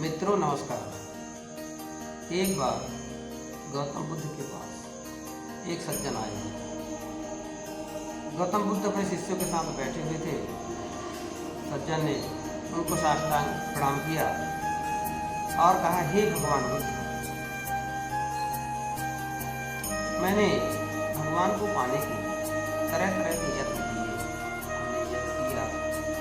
मित्रों नमस्कार। एक बार गौतम बुद्ध के पास एक सज्जन आए। गौतम बुद्ध अपने शिष्यों के साथ बैठे हुए थे। सज्जन ने उनको साष्टांग प्रणाम किया और कहा, हे भगवान बुद्ध, मैंने भगवान को पाने के तरह तरह के यत्न किए। हमने यज्ञ किया,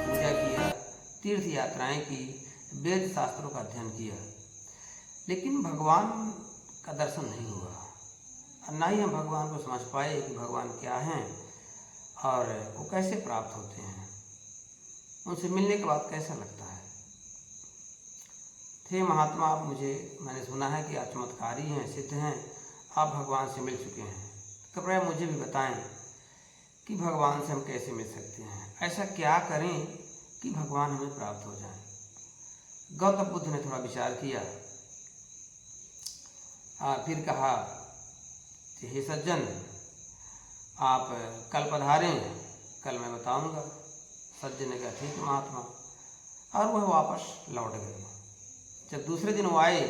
पूजा किया, तीर्थ यात्राएं की, वेद शास्त्रों का अध्ययन किया, लेकिन भगवान का दर्शन नहीं हुआ। और ना ही हम भगवान को समझ पाए कि भगवान क्या हैं और वो कैसे प्राप्त होते हैं, उनसे मिलने के बाद कैसा लगता है। थे महात्मा, आप मैंने सुना है कि आप चमत्कारी हैं, सिद्ध हैं, आप भगवान से मिल चुके हैं। कृपया मुझे भी बताएं कि भगवान से हम कैसे मिल सकते हैं, ऐसा क्या करें कि भगवान हमें प्राप्त हो जाए। गौतम बुद्ध ने थोड़ा विचार किया, फिर कहा कि हे सज्जन, आप कल पधारें, कल मैं बताऊंगा। सज्जन ने कहा, ठीक है महात्मा, और वह वापस लौट गए। जब दूसरे दिन वो आए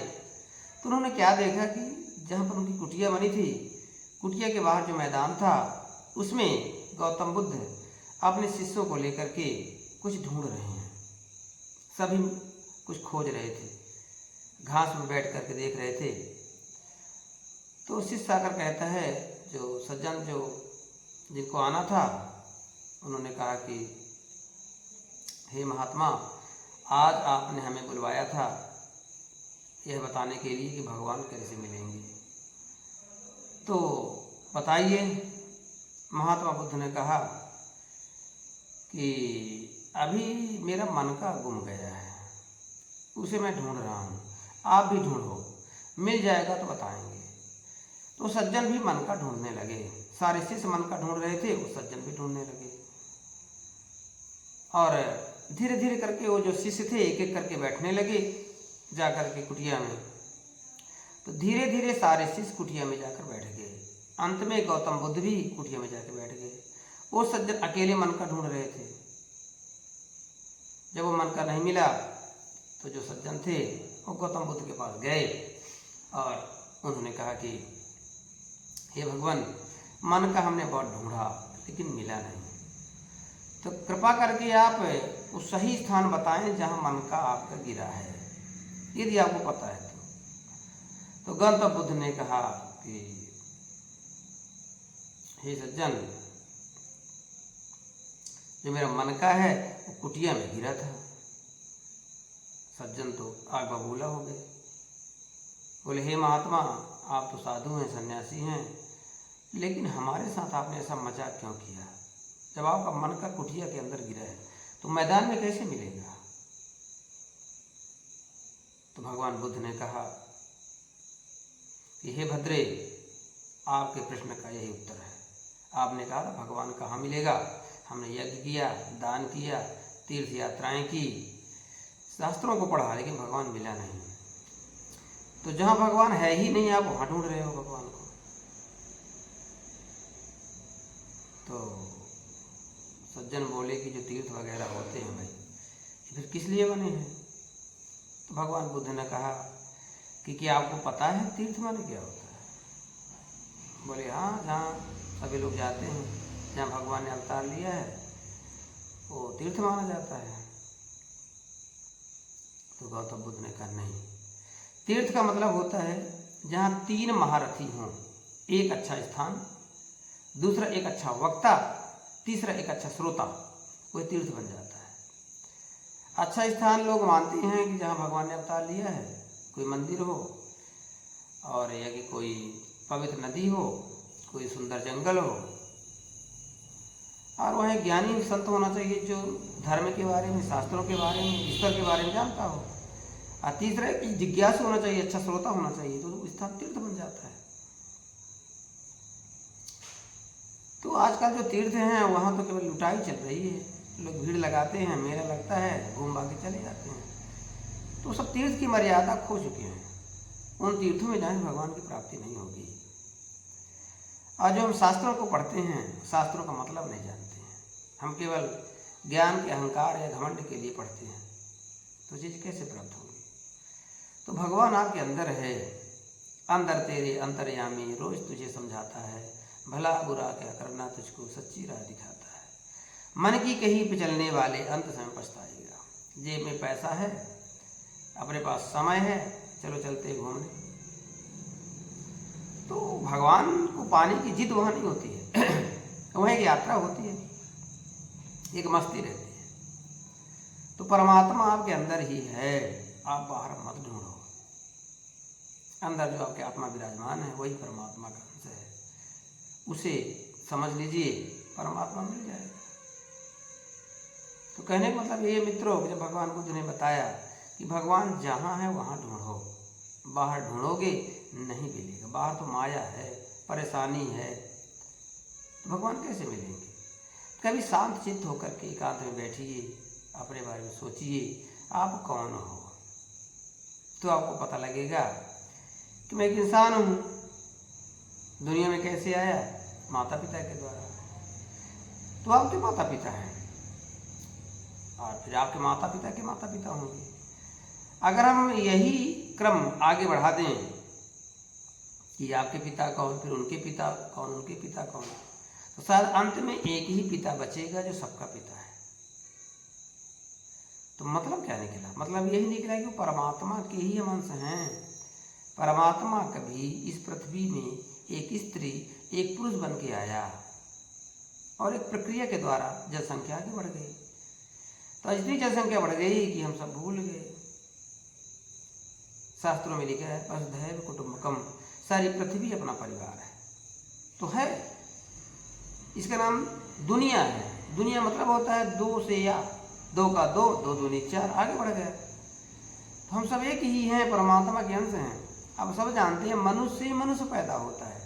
तो उन्होंने क्या देखा कि जहाँ पर उनकी कुटिया बनी थी, कुटिया के बाहर जो मैदान था, उसमें गौतम बुद्ध अपने शिष्यों को लेकर के कुछ ढूंढ रहे हैं। सभी कुछ खोज रहे थे, घास में बैठ करके देख रहे थे। तो शिष्य आकर कहता है, जो सज्जन जो जिनको आना था, उन्होंने कहा कि हे महात्मा, आज आपने हमें बुलवाया था यह बताने के लिए कि भगवान कैसे मिलेंगे, तो बताइए। महात्मा बुद्ध ने कहा कि अभी मेरा मन का गुम गया है, उसे मैं ढूंढ रहा हूँ, आप भी ढूंढो, मिल जाएगा तो बताएंगे। तो सज्जन भी मन का ढूंढने लगे। सारे शिष्य मन का ढूंढ रहे थे, वो सज्जन भी ढूंढने लगे। और धीरे धीरे करके वो जो शिष्य थे एक एक करके बैठने लगे जाकर के कुटिया में। तो धीरे धीरे सारे शिष्य कुटिया में जाकर बैठ गए। अंत में गौतम बुद्ध भी कुटिया में जाकर बैठ गए। वो सज्जन अकेले मन का ढूंढ रहे थे। जब वो मन का नहीं मिला तो जो सज्जन थे वो गौतम बुद्ध के पास गए और उन्होंने कहा कि हे भगवान, मन का हमने बहुत ढूंढा लेकिन मिला नहीं, तो कृपा करके आप उस सही स्थान बताएं जहां मन का आपका गिरा है, यदि आपको पता है तो गौतम बुद्ध ने कहा कि हे सज्जन, जो मेरा मन का है वो कुटिया में गिरा था। सज्जन तो आग बबूला हो गए। बोले, हे महात्मा, आप तो साधु हैं, सन्यासी हैं, लेकिन हमारे साथ आपने ऐसा मजाक क्यों किया? जब आपका मन का कुटिया के अंदर गिरा है तो मैदान में कैसे मिलेगा? तो भगवान बुद्ध ने कहा कि हे भद्रे, आपके प्रश्न का यही उत्तर है। आपने कहा था भगवान कहाँ मिलेगा, हमने यज्ञ किया, दान किया, तीर्थ यात्राएं की, शास्त्रों को पढ़ा, लेकिन भगवान मिला नहीं। तो जहां भगवान है ही नहीं, आप वहां ढूंढ रहे हो भगवान को। तो सज्जन बोले कि जो तीर्थ वगैरह होते हैं भाई, ये फिर किस लिए बने हैं? तो भगवान बुद्ध ने कहा कि क्या आपको पता है तीर्थ माने क्या होता है? बोले, हाँ, जहाँ सभी लोग जाते हैं, जहाँ भगवान ने अवतार लिया है, वो तीर्थ माना जाता है। तो गौतम बुद्ध ने कहा, नहीं, तीर्थ का मतलब होता है जहाँ तीन महारथी हों, एक अच्छा स्थान, दूसरा एक अच्छा वक्ता, तीसरा एक अच्छा श्रोता, वह तीर्थ बन जाता है। अच्छा स्थान लोग मानते हैं कि जहाँ भगवान ने अवतार लिया है, कोई मंदिर हो, और या कि कोई पवित्र नदी हो, कोई सुंदर जंगल हो, और वह ज्ञानी संत होना चाहिए जो धर्म के बारे में, शास्त्रों के बारे में, ईश्वर के बारे में जानता हो। और तीसरा कि जिज्ञासु होना चाहिए, अच्छा श्रोता होना चाहिए, तो स्थान तीर्थ बन जाता है। तो आजकल जो तीर्थ हैं वहाँ तो केवल लुटाई चल रही है। लोग भीड़ लगाते हैं, मेला लगता है, घूम भाग के चले जाते हैं। तो सब तीर्थ की मर्यादा खो चुके हैं। उन तीर्थों में जाने भगवान की प्राप्ति नहीं होगी। और जो हम शास्त्रों को पढ़ते हैं, शास्त्रों का मतलब नहीं जानते हैं, हम केवल ज्ञान के अहंकार या घमंड के लिए पढ़ते हैं, तो चीज़ कैसे प्राप्त होगी? तो भगवान आपके अंदर है, अंदर तेरे अंतर्यामी रोज तुझे समझाता है, भला बुरा क्या करना तुझको सच्ची राह दिखाता है। मन की कहीं पे चलने वाले अंत समय पछताएगा। जेब में पैसा है, अपने पास समय है, चलो चलते घूमने। तो भगवान को पाने की जिद वहाँ नहीं होती है वहाँ एक यात्रा होती है, एक मस्ती रहती है। तो परमात्मा आपके अंदर ही है, आप बाहर मत ढूंढो। अंदर जो आपके आत्मा विराजमान है वही परमात्मा का अंश है, उसे समझ लीजिए, परमात्मा मिल जाएगा। तो कहने का मतलब ये मित्रों, जब भगवान को तुमने बताया कि भगवान जहाँ है वहाँ ढूंढो, बाहर ढूंढोगे नहीं मिलेगा। बाहर तो माया है, परेशानी है, तो भगवान कैसे मिलेंगे। कभी शांत चित्त होकर के एकांत में बैठिए, अपने बारे में सोचिए आप कौन हो, तो आपको पता लगेगा कि मैं एक इंसान हूँ। दुनिया में कैसे आया, माता पिता के द्वारा। तो आपके माता पिता हैं और फिर आपके माता पिता के माता पिता होंगे। अगर हम यही क्रम आगे बढ़ा दें कि आपके पिता कौन, फिर उनके पिता कौन, उनके पिता कौन, तो शायद अंत में एक ही पिता बचेगा जो सबका पिता है। तो मतलब क्या निकला, मतलब यही निकला कि परमात्मा के ही हम अंश हैं। परमात्मा कभी इस पृथ्वी में एक स्त्री एक पुरुष बन के आया और एक प्रक्रिया के द्वारा जनसंख्या आगे बढ़ गई। तो इतनी जनसंख्या बढ़ गई कि हम सब भूल गए। शास्त्रों में लिखा है वसुधैव कुटुंबकम, सारी पृथ्वी अपना परिवार है। तो है, इसका नाम दुनिया है। दुनिया मतलब होता है दो से, या दो का दो, दो दूनी चार, आगे बढ़ गया। तो हम सब एक ही हैं, परमात्मा के अंश हैं। अब सब जानते हैं मनुष्य से ही मनुष्य पैदा होता है।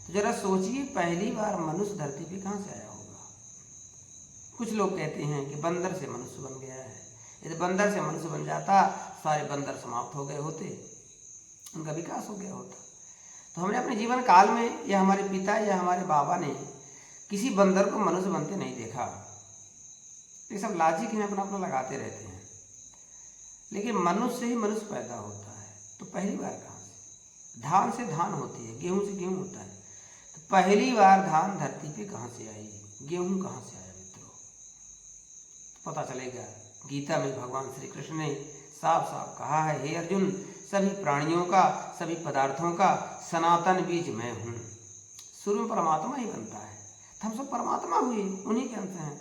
तो जरा सोचिए, पहली बार मनुष्य धरती पे कहाँ से आया होगा। कुछ लोग कहते हैं कि बंदर से मनुष्य बन गया है। यदि बंदर से मनुष्य बन जाता, सारे बंदर समाप्त हो गए होते, उनका विकास हो गया होता। तो हमने अपने जीवन काल में, या हमारे पिता या हमारे बाबा ने किसी बंदर को मनुष्य बनते नहीं देखा। ये सब लॉजिक है, अपना अपना लगाते रहते हैं। लेकिन मनुष्य से ही मनुष्य पैदा होता है। तो पहली बार कहाँ से, धान से धान होती है, गेहूं से गेहूं होता है। तो पहली बार धान धरती पे कहाँ से आई, गेहूं कहाँ से आया मित्रों, तो पता चलेगा। गीता में भगवान श्री कृष्ण ने साफ साफ कहा है, हे अर्जुन, सभी प्राणियों का, सभी पदार्थों का सनातन बीज मैं हूँ। शुरू में परमात्मा ही बनता है। तो हम सब परमात्मा हुए, उन्हीं के अंश हैं।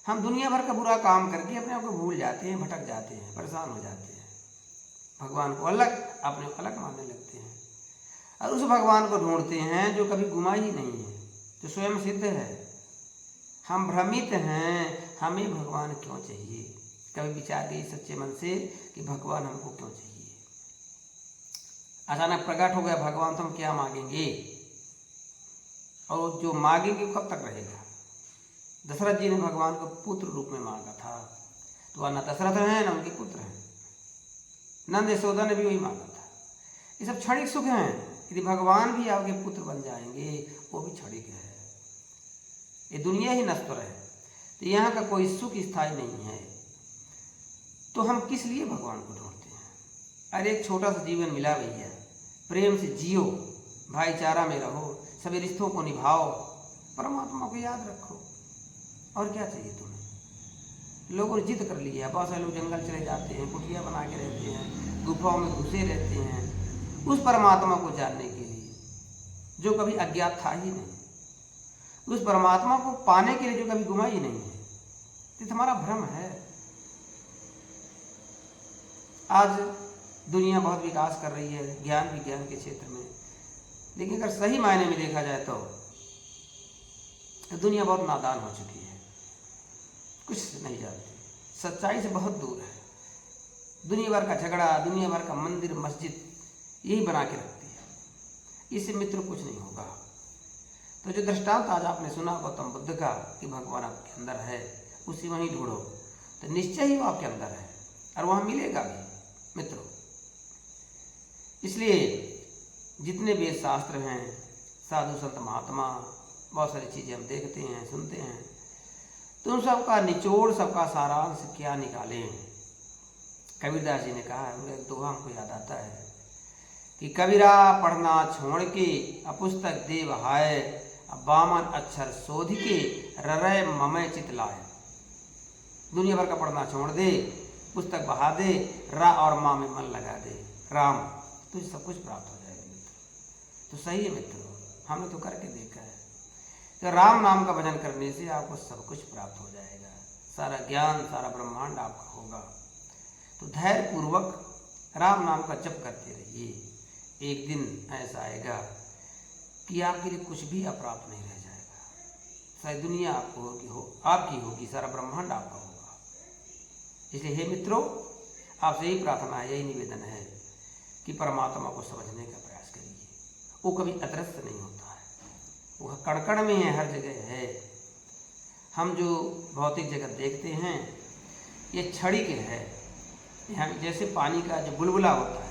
हम दुनिया भर का बुरा काम करके अपने आप को भूल जाते हैं, भटक जाते हैं, परेशान हो जाते हैं, भगवान को अलग, अपने को अलग मानने लगते हैं। और उस भगवान को ढूंढते हैं जो कभी गुमा ही नहीं है, जो स्वयं सिद्ध है। हम भ्रमित हैं, हमें भगवान क्यों चाहिए। कभी विचार गई सच्चे मन से कि भगवान हमको क्यों चाहिए। अचानक प्रकट हो गया भगवान, तो हम क्या मांगेंगे, और जो मांगेंगे वो कब तक रहेगा। दशरथ जी ने भगवान को पुत्र रूप में मांगा था, तो वह न दशरथ हैं न उनके पुत्र हैं। नंद यशोदा ने भी वही मांगा था। ये सब क्षणिक सुख हैं। यदि भगवान भी आपके पुत्र बन जाएंगे, वो भी क्षणिक है। ये दुनिया ही नश्वर है, तो यहाँ का कोई सुख स्थायी नहीं है। तो हम किस लिए भगवान को ढूंढते हैं। अरे एक छोटा सा जीवन मिला भैया, प्रेम से जियो, भाईचारा में रहो, सभी रिश्तों को निभाओ, परमात्मा को याद रखो, और क्या चाहिए तुम्हें। लोगों ने जिद कर लिया है, बहुत सारे लोग जंगल चले जाते हैं, कुटिया बना के रहते हैं, गुफाओं में घुसे रहते हैं उस परमात्मा को जानने के लिए जो कभी अज्ञात था ही नहीं, उस परमात्मा को पाने के लिए जो कभी गुमा ही नहीं है। ये तुम्हारा भ्रम है। आज दुनिया बहुत विकास कर रही है ज्ञान विज्ञान के क्षेत्र में, लेकिन अगर सही मायने में देखा जाए तो दुनिया बहुत नादान हो चुकी है, कुछ नहीं जानती, सच्चाई से बहुत दूर है। दुनिया भर का झगड़ा, दुनिया भर का मंदिर मस्जिद यही बना के रखती है, इससे मित्र कुछ नहीं होगा। तो जो दृष्टांत आज आपने सुना गौतम बुद्ध का कि भगवान आपके अंदर है, उसी वहीं ढूंढो, तो निश्चय ही वो आपके अंदर है और वहाँ मिलेगा भी मित्रों। इसलिए जितने वेद शास्त्र हैं, साधु संत महात्मा, बहुत सारी चीज़ें हम देखते हैं सुनते हैं, तो उन सबका निचोड़, सबका सारांश क्या निकालें। कबीरदास जी ने कहा है, उनका एक दोहा हमको याद आता है कि कबीरा पढ़ना छोड़ के अपुस्तक दे बहाय, बामन अक्षर शोध के ररय ममय चित लाए। दुनिया भर का पढ़ना छोड़ दे, पुस्तक बहा दे, रा और माँ में मन लगा दे, राम तुझे सब कुछ प्राप्त हो जाएगा मित्र। तो सही है मित्रों, हमने तो करके देखा है कि राम नाम का भजन करने से आपको सब कुछ प्राप्त हो जाएगा, सारा ज्ञान सारा ब्रह्मांड आपका होगा। तो धैर्य पूर्वक राम नाम का जप करते रहिए, एक दिन ऐसा आएगा कि आपके लिए कुछ भी अप्राप्त नहीं रह जाएगा। सारी दुनिया आपको आपकी होगी, सारा ब्रह्मांड आपका होगा। इसलिए हे मित्रों, आपसे यही प्रार्थना है, यही निवेदन है कि परमात्मा को समझने का प्रयास करिए। वो कभी अदृश्य नहीं होता है, वो कण कण में है, हर जगह है। हम जो भौतिक जगत देखते हैं ये क्षणिक है। यहाँ जैसे पानी का जो बुलबुला होता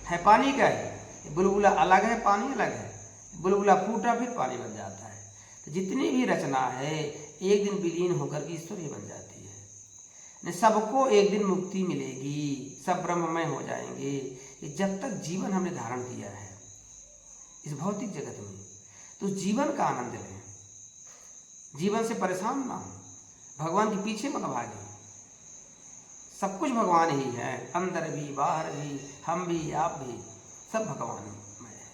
है पानी का ही, बुलबुला अलग है, पानी अलग है। बुलबुला फूटा फिर पानी बन जाता है। तो जितनी भी रचना है एक दिन विलीन होकर के ईश्वर ही बन जाती है। सबको एक दिन मुक्ति मिलेगी, सब ब्रह्ममय हो जाएंगे। ये जब तक जीवन हमने धारण किया है इस भौतिक जगत में, तो जीवन का आनंद लें, जीवन से परेशान ना हो, भगवान के पीछे मत भागें। सब कुछ भगवान ही है, अंदर भी बाहर भी, हम भी आप भी, सब भगवान में है।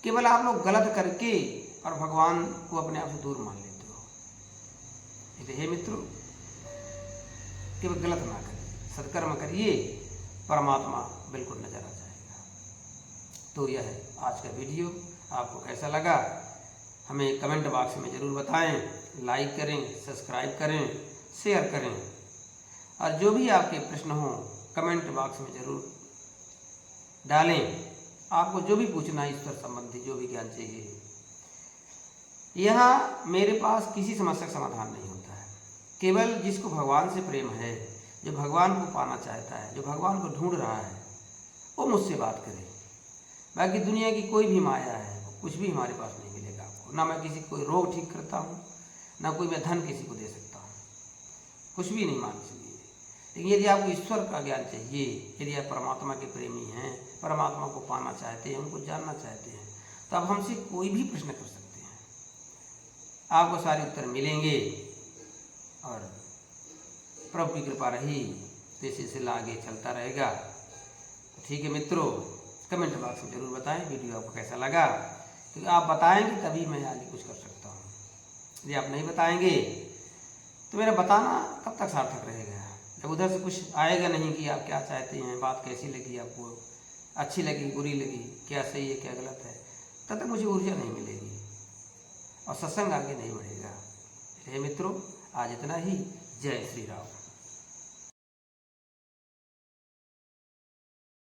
केवल आप लोग गलत करके और भगवान को अपने आप से दूर मान लेते हो। इसलिए हे मित्रों, केवल गलत ना करिए, सत्कर्म करिए, परमात्मा बिल्कुल नजर आ जाएगा। तो यह है आज का वीडियो, आपको कैसा लगा हमें कमेंट बॉक्स में ज़रूर बताएं। लाइक करें, सब्सक्राइब करें, शेयर करें, और जो भी आपके प्रश्न हो कमेंट बॉक्स में ज़रूर डालें। आपको जो भी पूछना है ईश्वर संबंधी, जो भी ज्ञान चाहिए, यहाँ मेरे पास किसी समस्या का समाधान नहीं होता है। केवल जिसको भगवान से प्रेम है, जो भगवान को पाना चाहता है, जो भगवान को ढूंढ रहा है, वो मुझसे बात करे। बाकी दुनिया की कोई भी माया है, कुछ भी हमारे पास नहीं मिलेगा आपको। ना मैं किसी कोई रोग ठीक करता हूँ, ना कोई मैं धन किसी को दे सकता हूँ, कुछ भी नहीं मान सकती। लेकिन यदि आपको ईश्वर का ज्ञान चाहिए, यदि आप परमात्मा के प्रेमी हैं, परमात्मा को पाना चाहते हैं, उनको जानना चाहते हैं, तो आप हमसे कोई भी प्रश्न कर सकते हैं, आपको सारे उत्तर मिलेंगे। और प्रभु की कृपा रही तो इस सिलसिला आगे चलता रहेगा। ठीक है मित्रों, कमेंट बॉक्स में ज़रूर बताएं वीडियो आपको कैसा लगा, क्योंकि आप बताएंगे तभी मैं आगे कुछ कर सकता हूँ। यदि आप नहीं बताएंगे तो मेरा बताना कब तक सार्थक रहेगा। जब उधर से कुछ आएगा नहीं कि आप क्या चाहते हैं, बात कैसी लगी आपको, अच्छी लगी बुरी लगी, क्या सही है क्या गलत है, तब तक मुझे ऊर्जा नहीं मिलेगी और सत्संग आगे नहीं बढ़ेगा। हे मित्रों, आज इतना ही। जय श्री राम।